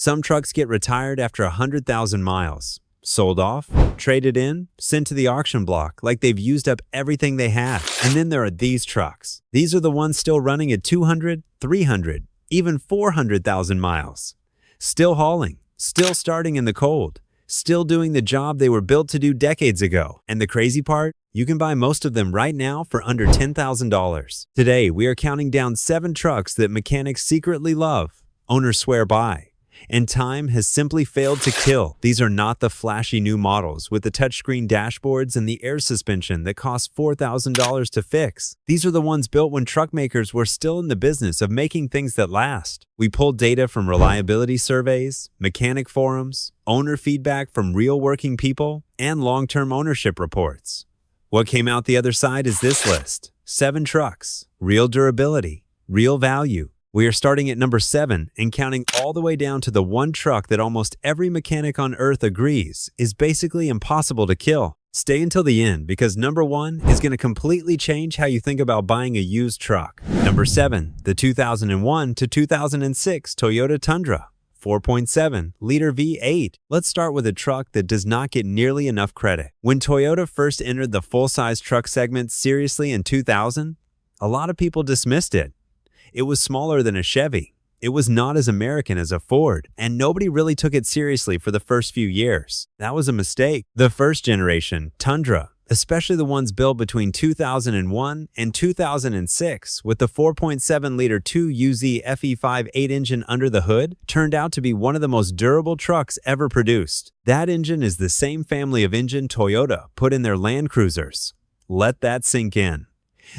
Some trucks get retired after 100,000 miles, sold off, traded in, sent to the auction block like they've used up everything they had. And then there are these trucks. These are the ones still running at 200, 300, even 400,000 miles. Still hauling, still starting in the cold, still doing the job they were built to do decades ago. And the crazy part? You can buy most of them right now for under $10,000. Today, we are counting down 7 trucks that mechanics secretly love, owners swear by, and time has simply failed to kill. These are not the flashy new models with the touchscreen dashboards and the air suspension that cost $4,000 to fix. These are the ones built when truck makers were still in the business of making things that last. We pulled data from reliability surveys, mechanic forums, owner feedback from real working people, and long-term ownership reports. What came out the other side is this list. 7 trucks, real durability, real value. We are starting at number 7 and counting all the way down to the one truck that almost every mechanic on Earth agrees is basically impossible to kill. Stay until the end because number 1 is going to completely change how you think about buying a used truck. Number 7, the 2001 to 2006 Toyota Tundra. 4.7-liter V8. Let's start with a truck that does not get nearly enough credit. When Toyota first entered the full-size truck segment seriously in 2000, a lot of people dismissed it. It was smaller than a Chevy. It was not as American as a Ford, and nobody really took it seriously for the first few years. That was a mistake. The first generation, Tundra, especially the ones built between 2001 and 2006 with the 4.7-liter 2UZ FE5 8-engine under the hood, turned out to be one of the most durable trucks ever produced. That engine is the same family of engine Toyota put in their Land Cruisers. Let that sink in.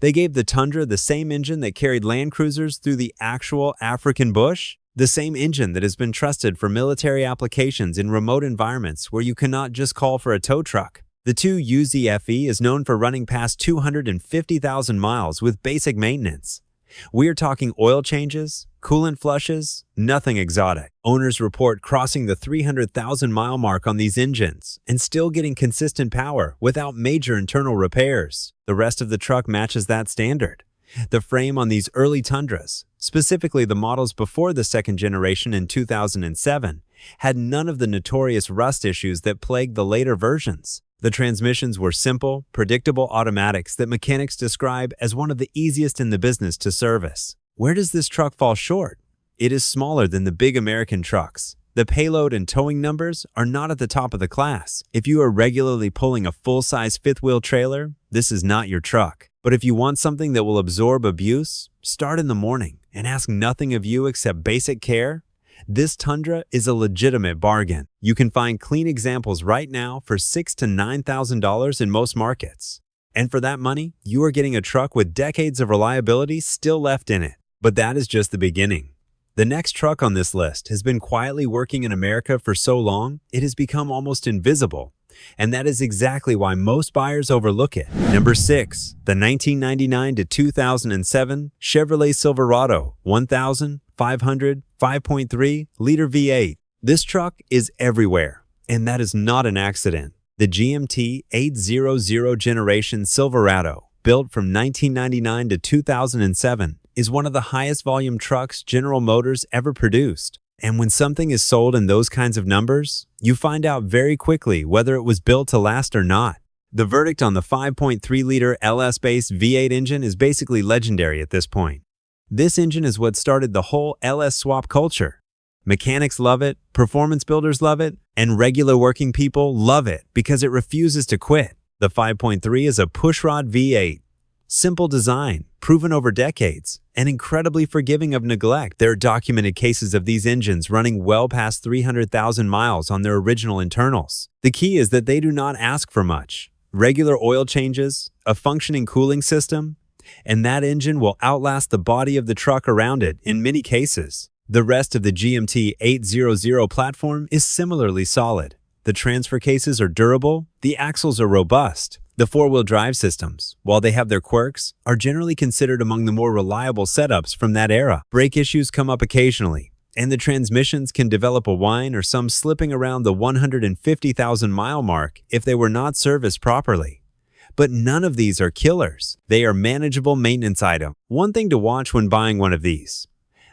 They gave the Tundra the same engine that carried Land Cruisers through the actual African bush, the same engine that has been trusted for military applications in remote environments where you cannot just call for a tow truck. The 2UZ FE is known for running past 250,000 miles with basic maintenance. We are talking oil changes, coolant flushes, nothing exotic. Owners report crossing the 300,000-mile mark on these engines and still getting consistent power without major internal repairs. The rest of the truck matches that standard. The frame on these early Tundras, specifically the models before the second generation in 2007, had none of the notorious rust issues that plagued the later versions. The transmissions were simple, predictable automatics that mechanics describe as one of the easiest in the business to service. Where does this truck fall short? It is smaller than the big American trucks. The payload and towing numbers are not at the top of the class. If you are regularly pulling a full-size fifth-wheel trailer, this is not your truck. But if you want something that will absorb abuse, start in the morning, and ask nothing of you except basic care, this Tundra is a legitimate bargain. You can find clean examples right now for $6,000 to $9,000 in most markets. And for that money, you are getting a truck with decades of reliability still left in it. But that is just the beginning. The next truck on this list has been quietly working in America for so long, it has become almost invisible. And that is exactly why most buyers overlook it. Number 6, the 1999 to 2007 Chevrolet Silverado 1500 5.3-liter V8. This truck is everywhere, and that is not an accident. The GMT 800 generation Silverado, built from 1999 to 2007, is one of the highest volume trucks General Motors ever produced. And when something is sold in those kinds of numbers, you find out very quickly whether it was built to last or not. The verdict on the 5.3-liter LS-based V8 engine is basically legendary at this point. This engine is what started the whole LS swap culture. Mechanics love it, performance builders love it, and regular working people love it because it refuses to quit. The 5.3 is a pushrod V8. Simple design, proven over decades, and incredibly forgiving of neglect. There are documented cases of these engines running well past 300,000 miles on their original internals. The key is that they do not ask for much. Regular oil changes, a functioning cooling system, and that engine will outlast the body of the truck around it in many cases. The rest of the GMT 800 platform is similarly solid. The transfer cases are durable, the axles are robust. The four-wheel drive systems, while they have their quirks, are generally considered among the more reliable setups from that era. Brake issues come up occasionally, and the transmissions can develop a whine or some slipping around the 150,000-mile mark if they were not serviced properly. But none of these are killers. They are manageable maintenance items. One thing to watch when buying one of these: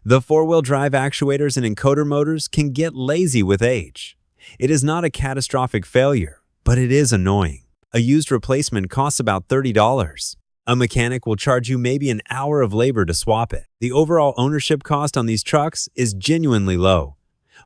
The four-wheel drive actuators and encoder motors can get lazy with age. It is not a catastrophic failure, but it is annoying. A used replacement costs about $30. A mechanic will charge you maybe an hour of labor to swap it. The overall ownership cost on these trucks is genuinely low.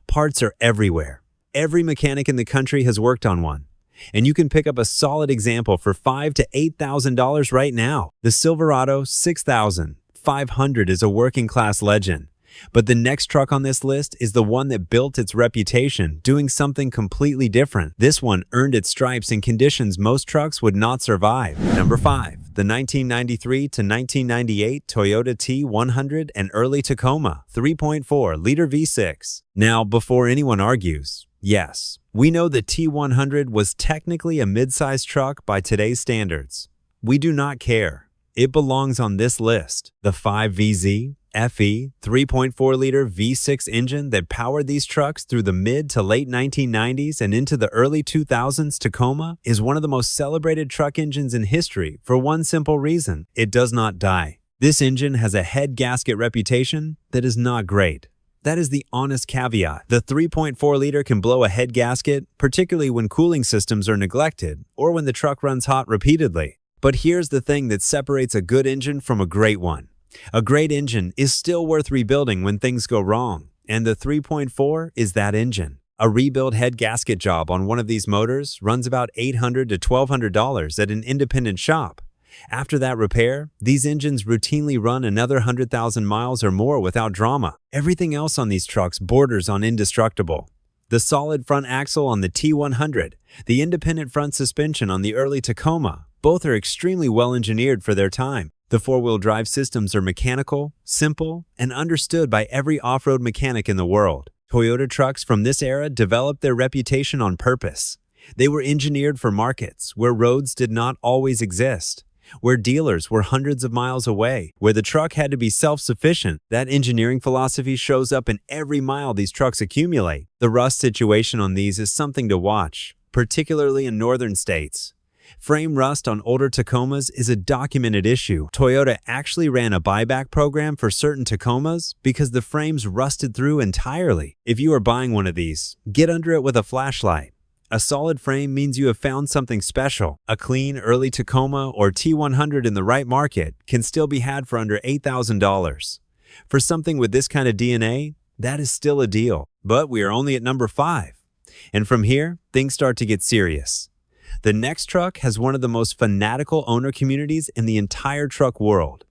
Parts are everywhere. Every mechanic in the country has worked on one. And you can pick up a solid example for $5,000 to $8,000 right now. The Silverado 6500 is a working class legend. But the next truck on this list is the one that built its reputation doing something completely different. This one earned its stripes in conditions most trucks would not survive. Number 5. The 1993 to 1998 Toyota T100 and early Tacoma 3.4-liter V6. Now, before anyone argues, yes, we know the T100 was technically a mid-sized truck by today's standards. We do not care. It belongs on this list. The 5VZ FE 3.4-liter V6 engine that powered these trucks through the mid to late 1990s and into the early 2000s Tacoma is one of the most celebrated truck engines in history for one simple reason: it does not die. This engine has a head gasket reputation that is not great. That is the honest caveat. The 3.4-liter can blow a head gasket, particularly when cooling systems are neglected or when the truck runs hot repeatedly. But here's the thing that separates a good engine from a great one. A great engine is still worth rebuilding when things go wrong, and the 3.4 is that engine. A rebuild head gasket job on one of these motors runs about $800 to $1,200 at an independent shop. After that repair, these engines routinely run another 100,000 miles or more without drama. Everything else on these trucks borders on indestructible. The solid front axle on the T100, the independent front suspension on the early Tacoma, both are extremely well engineered for their time. The four-wheel drive systems are mechanical, simple, and understood by every off-road mechanic in the world. Toyota trucks from this era developed their reputation on purpose. They were engineered for markets where roads did not always exist, where dealers were hundreds of miles away, where the truck had to be self-sufficient. That engineering philosophy shows up in every mile these trucks accumulate. The rust situation on these is something to watch, particularly in northern states. Frame rust on older Tacomas is a documented issue. Toyota actually ran a buyback program for certain Tacomas because the frames rusted through entirely. If you are buying one of these, get under it with a flashlight. A solid frame means you have found something special. A clean early Tacoma or T100 in the right market can still be had for under $8,000. For something with this kind of DNA, that is still a deal. But we are only at number 5. And from here, things start to get serious. The next truck has one of the most fanatical owner communities in the entire truck world.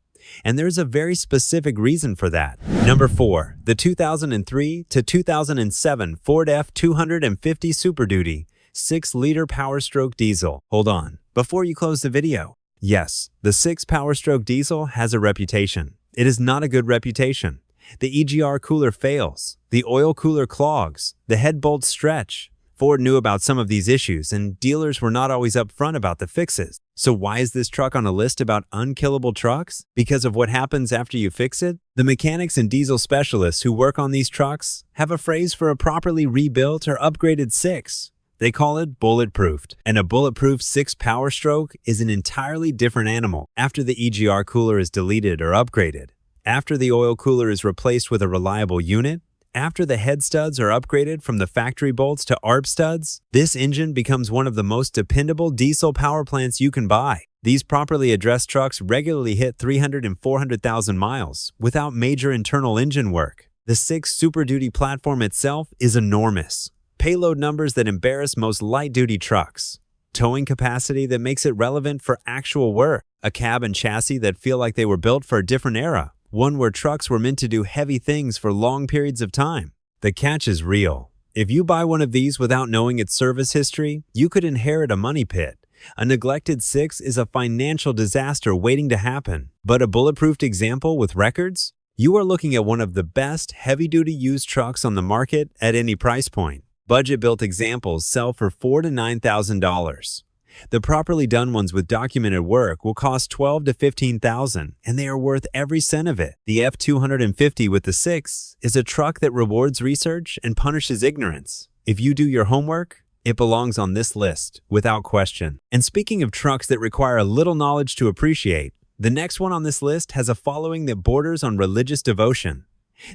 And there's a very specific reason for that. Number 4, the 2003 to 2007 Ford F-250 Super Duty 6-liter Power Stroke diesel. Hold on, before you close the video. Yes, the 6 Power Stroke diesel has a reputation. It is not a good reputation. The EGR cooler fails. The oil cooler clogs. The head bolts stretch. Ford knew about some of these issues, and dealers were not always upfront about the fixes. So why is this truck on a list about unkillable trucks? Because of what happens after you fix it? The mechanics and diesel specialists who work on these trucks have a phrase for a properly rebuilt or upgraded 6. They call it bulletproofed. And a bulletproof 6 Power Stroke is an entirely different animal after the EGR cooler is deleted or upgraded. After the oil cooler is replaced with a reliable unit, after the head studs are upgraded from the factory bolts to ARP studs, this engine becomes one of the most dependable diesel power plants you can buy. These properly addressed trucks regularly hit 300,000 and 400,000 miles without major internal engine work. The 6 Super Duty platform itself is enormous. Payload numbers that embarrass most light-duty trucks. Towing capacity that makes it relevant for actual work. A cab and chassis that feel like they were built for a different era. One where trucks were meant to do heavy things for long periods of time. The catch is real. If you buy one of these without knowing its service history, you could inherit a money pit. A neglected 6 is a financial disaster waiting to happen. But a bulletproofed example with records? You are looking at one of the best heavy-duty used trucks on the market at any price point. Budget-built examples sell for $4,000 to $9,000. The properly done ones with documented work will cost $12,000 to $15,000, and they are worth every cent of it. The F-250 with the 6 is a truck that rewards research and punishes ignorance. If you do your homework, it belongs on this list, without question. And speaking of trucks that require a little knowledge to appreciate, the next one on this list has a following that borders on religious devotion.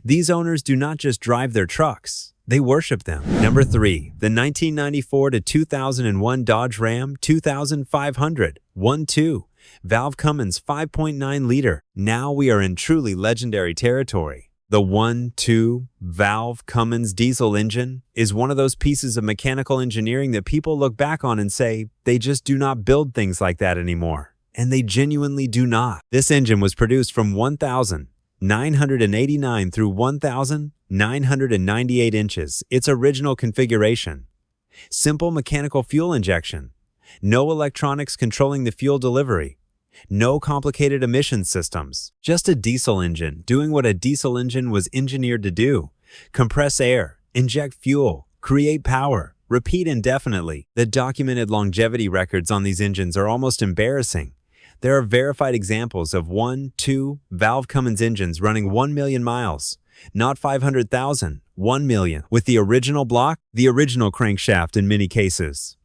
These owners do not just drive their trucks, they worship them. Number 3. The 1994 to 2001 Dodge Ram 2500 1.2 Valve Cummins 5.9-liter. Now we are in truly legendary territory. The 1.2 Valve Cummins diesel engine is one of those pieces of mechanical engineering that people look back on and say, they just do not build things like that anymore. And they genuinely do not. This engine was produced from 1,989 through 1,998 inches, its original configuration. Simple mechanical fuel injection. No electronics controlling the fuel delivery. No complicated emission systems. Just a diesel engine doing what a diesel engine was engineered to do. Compress air, inject fuel, create power, repeat indefinitely. The documented longevity records on these engines are almost embarrassing. There are verified examples of 1.2 Valve Cummins engines running 1 million miles. Not 500,000, 1 million, with the original block, the original crankshaft in many cases.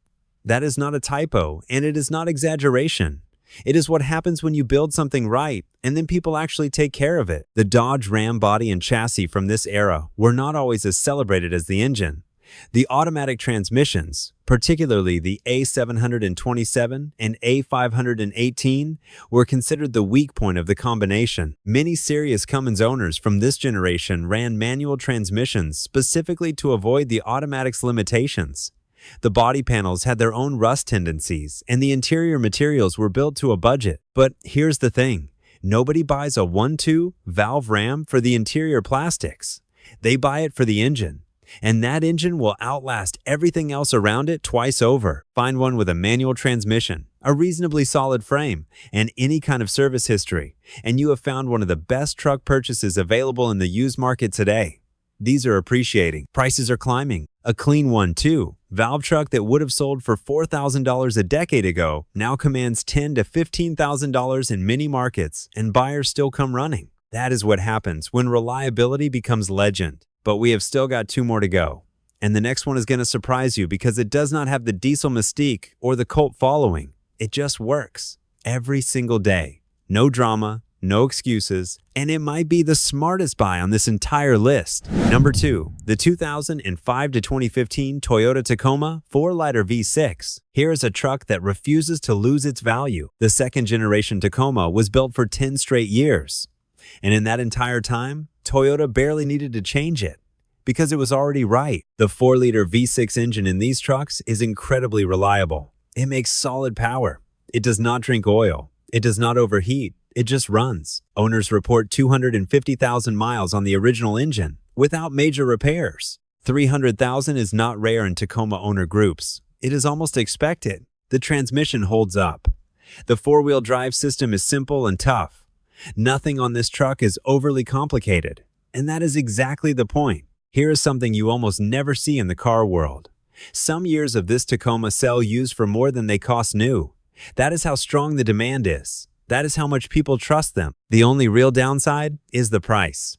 That is not a typo, and it is not exaggeration. It is what happens when you build something right, and then people actually take care of it. The Dodge Ram body and chassis from this era were not always as celebrated as the engine. The automatic transmissions, particularly the A727 and A518, were considered the weak point of the combination. Many serious Cummins owners from this generation ran manual transmissions specifically to avoid the automatic's limitations. The body panels had their own rust tendencies, and the interior materials were built to a budget. But here's the thing. Nobody buys a 1.2 Valve Ram for the interior plastics. They buy it for the engine. And that engine will outlast everything else around it twice over. Find one with a manual transmission, a reasonably solid frame, and any kind of service history, and you have found one of the best truck purchases available in the used market today. These are appreciating. Prices are climbing. A clean 1.2 Valve truck that would have sold for $4,000 a decade ago now commands $10,000 to $15,000 in many markets, and buyers still come running. That is what happens when reliability becomes legend. But we have still got 2 more to go. And the next one is going to surprise you because it does not have the diesel mystique or the cult following. It just works every single day. No drama, no excuses, and it might be the smartest buy on this entire list. Number 2, the 2005 to 2015 Toyota Tacoma 4-liter V6. Here is a truck that refuses to lose its value. The second generation Tacoma was built for 10 straight years. And in that entire time, Toyota barely needed to change it because it was already right. The 4-liter V6 engine in these trucks is incredibly reliable. It makes solid power. It does not drink oil. It does not overheat. It just runs. Owners report 250,000 miles on the original engine without major repairs. 300,000 is not rare in Tacoma owner groups. It is almost expected. The transmission holds up. The 4-wheel drive system is simple and tough. Nothing on this truck is overly complicated, and that is exactly the point. Here is something you almost never see in the car world. Some years of this Tacoma sell used for more than they cost new. That is how strong the demand is. That is how much people trust them. The only real downside is the price.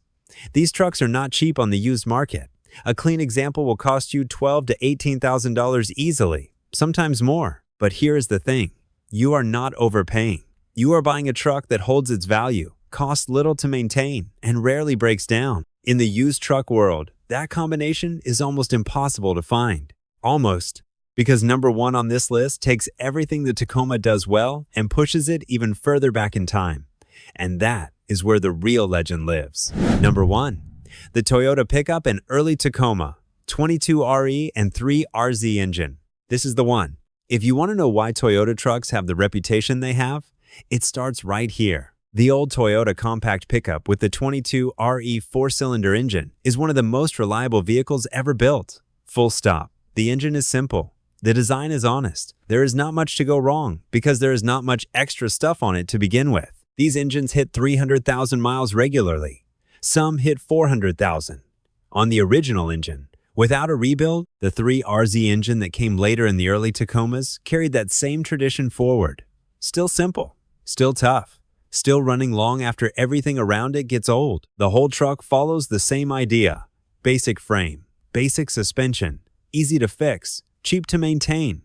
These trucks are not cheap on the used market. A clean example will cost you $12,000 to $18,000 easily, sometimes more. But here is the thing. You are not overpaying. You are buying a truck that holds its value, costs little to maintain, and rarely breaks down. In the used truck world, that combination is almost impossible to find. Almost. Because number 1 on this list takes everything the Tacoma does well and pushes it even further back in time. And that is where the real legend lives. Number 1. The Toyota pickup and early Tacoma, 22RE and 3RZ engine. This is the one. If you want to know why Toyota trucks have the reputation they have, it starts right here. The old Toyota compact pickup with the 22RE 4-cylinder engine is one of the most reliable vehicles ever built. Full stop. The engine is simple. The design is honest. There is not much to go wrong because there is not much extra stuff on it to begin with. These engines hit 300,000 miles regularly. Some hit 400,000. On the original engine, without a rebuild, the 3RZ engine that came later in the early Tacomas carried that same tradition forward. Still simple. Still tough, still running long after everything around it gets old. The whole truck follows the same idea. Basic frame, basic suspension, easy to fix, cheap to maintain.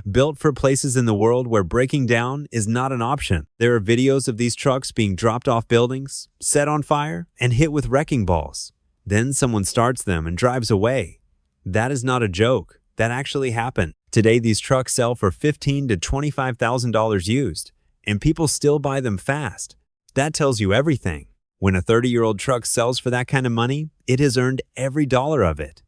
built for places in the world where breaking down is not an option. There are videos of these trucks being dropped off buildings, set on fire, and hit with wrecking balls. Then someone starts them and drives away. That is not a joke. That actually happened. Today, these trucks sell for $15,000 to $25,000 used, and people still buy them fast. That tells you everything. When a 30-year-old truck sells for that kind of money, it has earned every dollar of it.